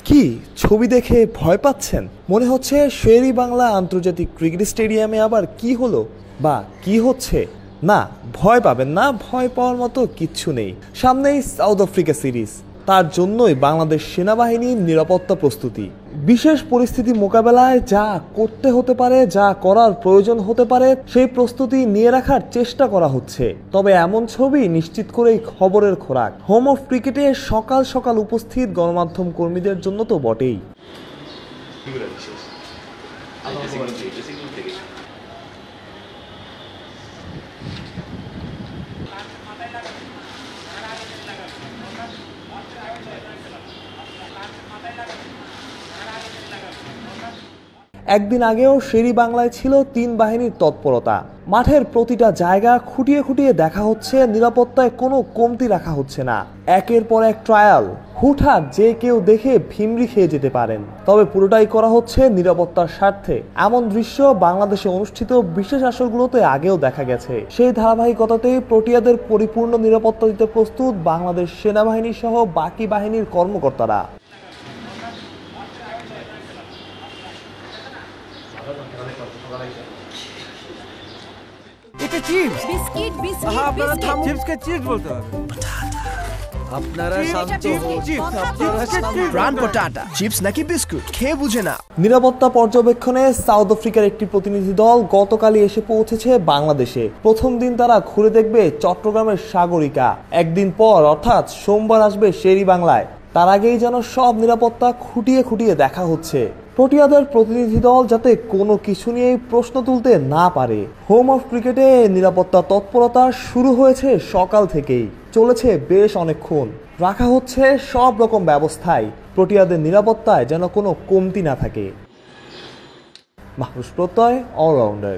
কি ছবি দেখে ভয় পাচ্ছেন? মনে হচ্ছে শেরি বাংলা আন্তর্জাতিক ক্রিকেট স্টেডিয়ামে আবার কি হলো বা কি হচ্ছে? না, ভয় পাবেন না, ভয় পাওয়ার মতো কিচ্ছু নেই। সামনেই সাউথ আফ্রিকা সিরিজ, তার জন্যই বাংলাদেশ সেনাবাহিনীর নিরাপত্তা প্রস্তুতি। বিশেষ পরিস্থিতি মোকাবেলায় যা করতে হতে পারে, যা করার প্রয়োজন হতে পারে, সেই প্রস্তুতি নিয়ে রাখার চেষ্টা করা হচ্ছে। তবে এমন ছবি নিশ্চিত করেই খবরের খোরাক। হোম অফ ক্রিকেটে সকাল সকাল উপস্থিত গণমাধ্যম কর্মীদের জন্য তো বটেই। একদিন আগেও শেরি বাংলায় ছিল 3 বাহিনীর তৎপরতা। মাঠের প্রতিটা জায়গা খুঁটিয়ে খুঁটিয়ে দেখা হচ্ছে, নিরাপত্তায় কোনো কমতি রাখা হচ্ছে না। একের পর এক ট্রায়াল, হুটহাট যে কেউ দেখে ভিমরি খেয়ে যেতে পারেন। তবে পুরোটাই করা হচ্ছে নিরাপত্তার স্বার্থে। এমন দৃশ্য বাংলাদেশে অনুষ্ঠিত বিশেষ আসরগুলোতে আগেও দেখা গেছে। সেই ধারাবাহিকতাতেই প্রোটিয়াদের পরিপূর্ণ নিরাপত্তা দিতে প্রস্তুত বাংলাদেশ সেনাবাহিনী সহ বাকি বাহিনীর কর্মকর্তারা। এটা চিপস বিস্কিট বিস্কিট আপনারা বিস্কিট চিপসকে চিপস বলতে হবে। আপনারা শান্ত হন। প্রাণ পটাটা চিপস নাকি বিস্কুট খেয়ে বুঝে না। নিরাপত্তা পর্যবেক্ষণে সাউথ আফ্রিকার একটি প্রতিনিধি দল গতকালই এসে পৌঁছেছে বাংলাদেশে। প্রথম দিন তারা ঘুরে দেখবে চট্টগ্রামের সাগরিকা। একদিন পর অর্থাৎ সোমবার আসবে শেরি বাংলায়। তার আগেই যেন সব নিরাপত্তা খুঁটিয়ে খুঁটিয়ে দেখা হচ্ছে। প্রোটিয়াদের প্রতিনিধি দল যাতে কোনো কিছু নিয়েই প্রশ্ন তুলতে না পারে। হোম অফ ক্রিকেটে নিরাপত্তা তৎপরতা শুরু হয়েছে সকাল থেকেই, চলেছে বেশ অনেকক্ষণ। রাখা হচ্ছে সব রকম ব্যবস্থায়, প্রোটিয়াদের নিরাপত্তায় যেন কোনো কমতি না থাকে। মাহরুজ প্রত্যয়, অলরাউন্ডার।